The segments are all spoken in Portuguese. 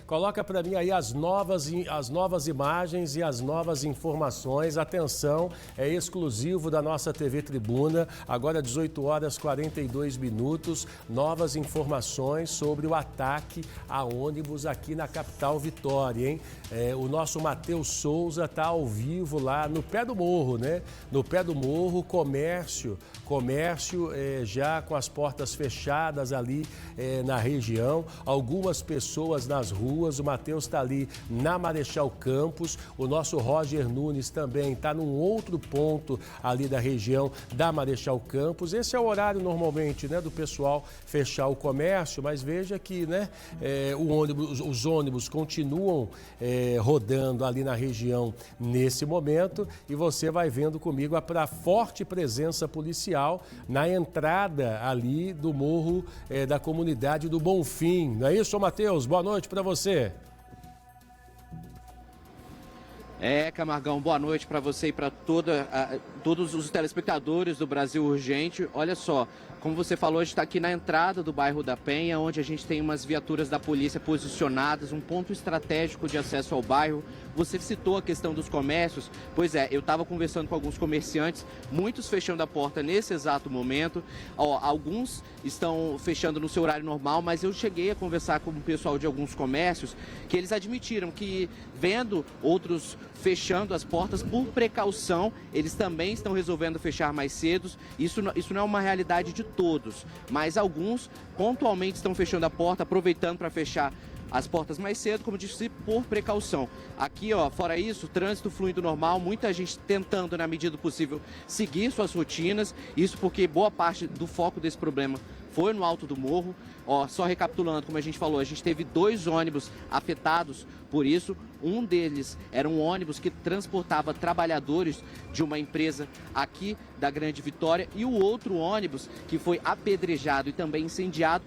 Coloca para mim aí as novas imagens e as novas informações. Atenção, é exclusivo da nossa TV Tribuna. Agora 18 horas 42 minutos. Novas informações sobre o ataque a ônibus aqui na capital Vitória, hein? O nosso Matheus Souza está ao vivo lá no pé do morro, né? No pé do morro, comércio já com as portas fechadas ali na região, algumas pessoas nas ruas. O Matheus está ali na Marechal Campos, o nosso Roger Nunes também está num outro ponto ali da região da Marechal Campos. Esse é o horário normalmente, né, do pessoal fechar o comércio, mas veja que, né, os ônibus continuam rodando ali na região nesse momento, e você vai vendo comigo a forte presença policial na entrada ali do morro da comunidade do Bonfim. Não é isso, Matheus? Boa noite para você. Camargão, boa noite para você e para todos os telespectadores do Brasil Urgente. Olha só, como você falou, a gente está aqui na entrada do bairro da Penha, onde a gente tem umas viaturas da polícia posicionadas, um ponto estratégico de acesso ao bairro. Você citou a questão dos comércios. Pois é, eu estava conversando com alguns comerciantes, muitos fechando a porta nesse exato momento. Alguns estão fechando no seu horário normal, mas eu cheguei a conversar com o pessoal de alguns comércios que eles admitiram que, vendo outros fechando as portas por precaução, eles também estão resolvendo fechar mais cedo. Isso não é uma realidade de todos, mas alguns pontualmente estão fechando a porta, aproveitando para fechar as portas mais cedo, como disse, por precaução. Aqui, fora isso, trânsito fluindo normal, muita gente tentando, na medida do possível, seguir suas rotinas. Isso porque boa parte do foco desse problema foi no alto do morro. Só recapitulando, como a gente falou, a gente teve 2 ônibus afetados por isso. Um deles era um ônibus que transportava trabalhadores de uma empresa aqui da Grande Vitória, e o outro ônibus que foi apedrejado e também incendiado.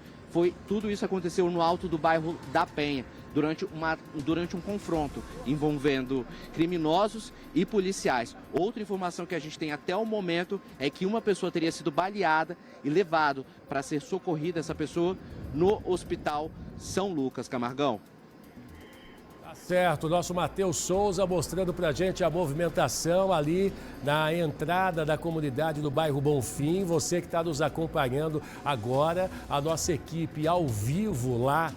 Tudo isso aconteceu no alto do bairro da Penha, durante um confronto envolvendo criminosos e policiais. Outra informação que a gente tem até o momento é que uma pessoa teria sido baleada e levado para ser socorrida, essa pessoa, no Hospital São Lucas. Camargão. Tá certo, o nosso Matheus Souza mostrando pra gente a movimentação ali na entrada da comunidade do bairro Bonfim. Você que está nos acompanhando agora, a nossa equipe ao vivo lá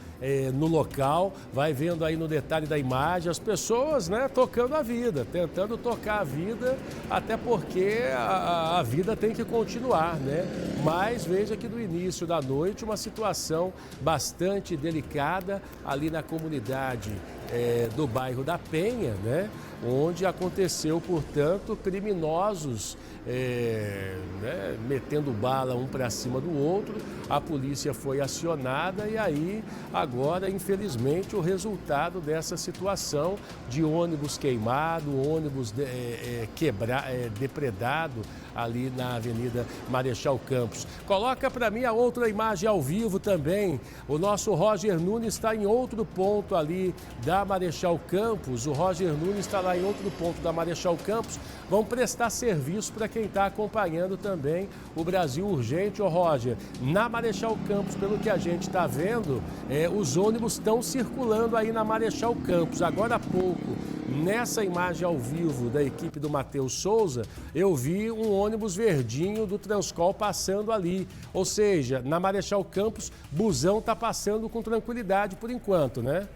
no local, vai vendo aí no detalhe da imagem as pessoas, né, tocando a vida, tentando tocar a vida, até porque a vida tem que continuar, né? Mas veja que no início da noite uma situação bastante delicada ali na comunidade do bairro da Penha, né? Onde aconteceu, portanto, criminosos metendo bala um para cima do outro. A polícia foi acionada e aí, agora, infelizmente, o resultado dessa situação de ônibus queimado, ônibus depredado ali na Avenida Marechal Campos. Coloca para mim a outra imagem ao vivo também. O nosso Roger Nunes está em outro ponto ali da Marechal Campos. O Roger Nunes está lá em outro ponto da Marechal Campos. Vão prestar serviço para quem está acompanhando também o Brasil Urgente. Ô Roger, na Marechal Campos, pelo que a gente está vendo, os ônibus estão circulando aí na Marechal Campos. Agora há pouco, nessa imagem ao vivo da equipe do Matheus Souza, eu vi um ônibus verdinho do Transcol passando ali. Ou seja, na Marechal Campos, busão está passando com tranquilidade por enquanto, né?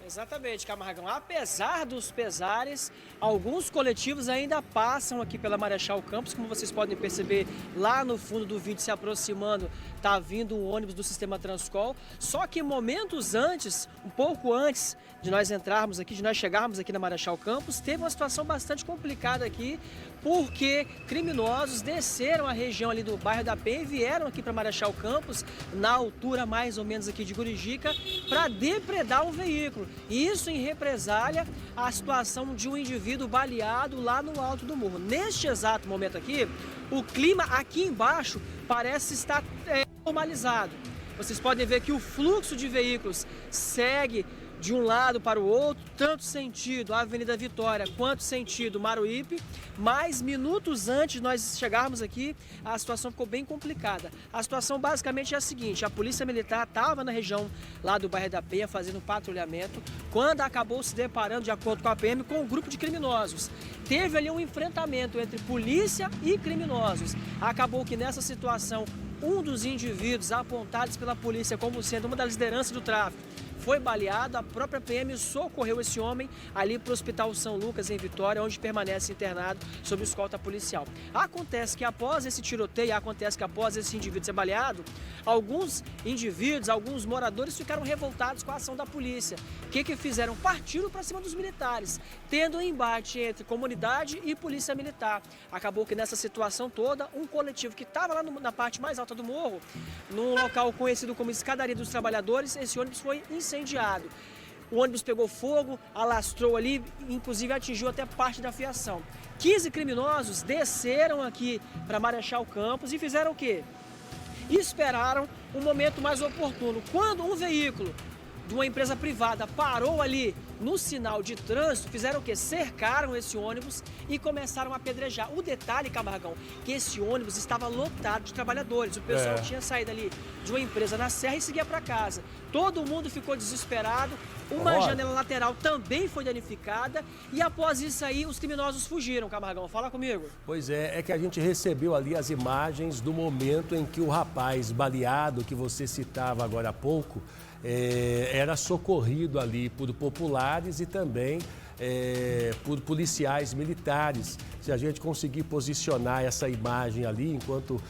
Exatamente, Camargão. Apesar dos pesares, alguns coletivos ainda passam aqui pela Marechal Campos, como vocês podem perceber lá no fundo do vídeo se aproximando, tá vindo um ônibus do sistema Transcol. Só que momentos antes, um pouco antes de nós entrarmos aqui, de nós chegarmos aqui na Marechal Campos, teve uma situação bastante complicada aqui, porque criminosos desceram a região ali do bairro da Penha e vieram aqui para Marechal Campos, na altura mais ou menos aqui de Gurijica, para depredar um veículo. Isso em represália à situação de um indivíduo baleado lá no alto do morro. Neste exato momento aqui, o clima aqui embaixo parece estar normalizado. Vocês podem ver que o fluxo de veículos segue de um lado para o outro, tanto sentido Avenida Vitória quanto sentido Maruípe, mas minutos antes de nós chegarmos aqui, a situação ficou bem complicada. A situação basicamente é a seguinte: a Polícia Militar estava na região lá do bairro da Penha fazendo patrulhamento, quando acabou se deparando, de acordo com a PM, com um grupo de criminosos. Teve ali um enfrentamento entre polícia e criminosos. Acabou que nessa situação, um dos indivíduos apontados pela polícia como sendo uma das lideranças do tráfico foi baleado. A própria PM socorreu esse homem ali para o Hospital São Lucas, em Vitória, onde permanece internado sob escolta policial. Acontece que após esse tiroteio, após esse indivíduo ser baleado, alguns indivíduos, alguns moradores ficaram revoltados com a ação da polícia. O que fizeram? Partiram para cima dos militares, tendo um embate entre comunidade e polícia militar. Acabou que nessa situação toda, um coletivo que estava lá na parte mais alta do morro, num local conhecido como Escadaria dos Trabalhadores, esse ônibus foi incendiado. O ônibus pegou fogo, alastrou ali, inclusive atingiu até parte da fiação. 15 criminosos desceram aqui para Marechal Campos e fizeram o quê? Esperaram um momento mais oportuno. Quando um veículo de uma empresa privada parou ali no sinal de trânsito, fizeram o quê? Cercaram esse ônibus e começaram a apedrejar. O detalhe, Camargão, que esse ônibus estava lotado de trabalhadores. O pessoal tinha saído ali de uma empresa na Serra e seguia para casa. Todo mundo ficou desesperado. Uma janela lateral também foi danificada e após isso aí os criminosos fugiram, Camargão. Fala comigo. Pois é que a gente recebeu ali as imagens do momento em que o rapaz baleado, que você citava agora há pouco, era socorrido ali por populares e também por policiais militares. Se a gente conseguir posicionar essa imagem ali, enquanto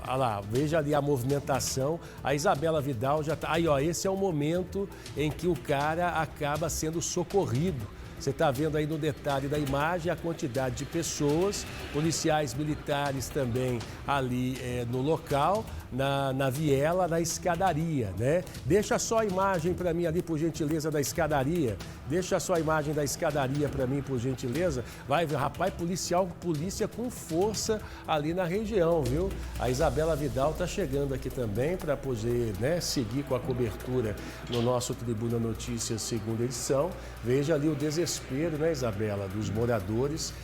olha lá, veja ali a movimentação, a Isabela Vidal já está. Aí, ó, esse é o momento em que o cara acaba sendo socorrido. Você está vendo aí no detalhe da imagem a quantidade de pessoas, policiais militares também ali no local, na viela, na escadaria, né? Deixa só a imagem para mim ali, por gentileza, da escadaria. Deixa só a imagem da escadaria para mim, por gentileza. Vai ver, rapaz, polícia com força ali na região, viu? A Isabela Vidal está chegando aqui também para poder, né, seguir com a cobertura no nosso Tribuna Notícias segunda edição. Veja ali o desespero, né, Isabela, dos moradores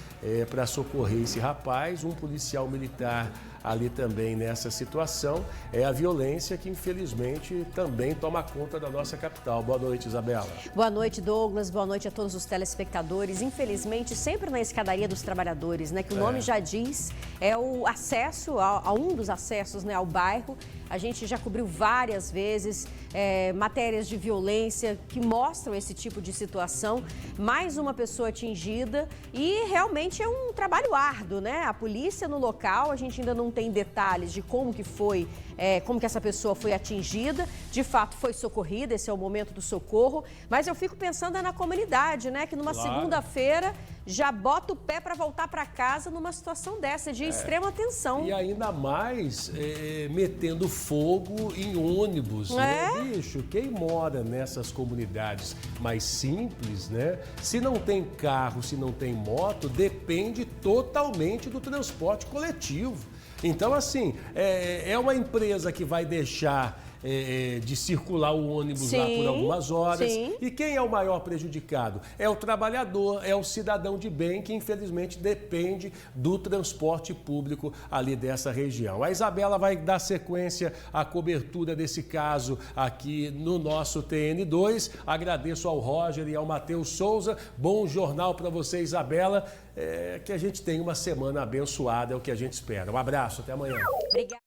para socorrer esse rapaz, um policial militar ali também nessa situação. É a violência que infelizmente também toma conta da nossa capital. Boa noite, Isabela. Boa noite, Douglas. Boa noite a todos os telespectadores. Infelizmente, sempre na Escadaria dos Trabalhadores, né, que o nome já diz, é o acesso, a um dos acessos, né, ao bairro. A gente já cobriu várias vezes matérias de violência que mostram esse tipo de situação. Mais uma pessoa atingida e realmente é um trabalho árduo, né? A polícia no local, a gente ainda não tem detalhes de como que foi, como que essa pessoa foi atingida. De fato, foi socorrida, esse é o momento do socorro. Mas eu fico pensando na comunidade, né? Que numa segunda-feira já bota o pé para voltar para casa numa situação dessa, de extrema tensão. E ainda mais metendo fogo em ônibus, né, bicho? Quem mora nessas comunidades mais simples, né? Se não tem carro, se não tem moto, depende totalmente do transporte coletivo. Então, assim, é uma empresa que vai deixar de circular o ônibus lá por algumas horas. E quem é o maior prejudicado? É o trabalhador, é o cidadão de bem que infelizmente depende do transporte público ali dessa região. A Isabela vai dar sequência à cobertura desse caso aqui no nosso TN2. Agradeço ao Roger e ao Matheus Souza. Bom jornal para você, Isabela. Que a gente tenha uma semana abençoada, é o que a gente espera. Um abraço, até amanhã. Obrigada.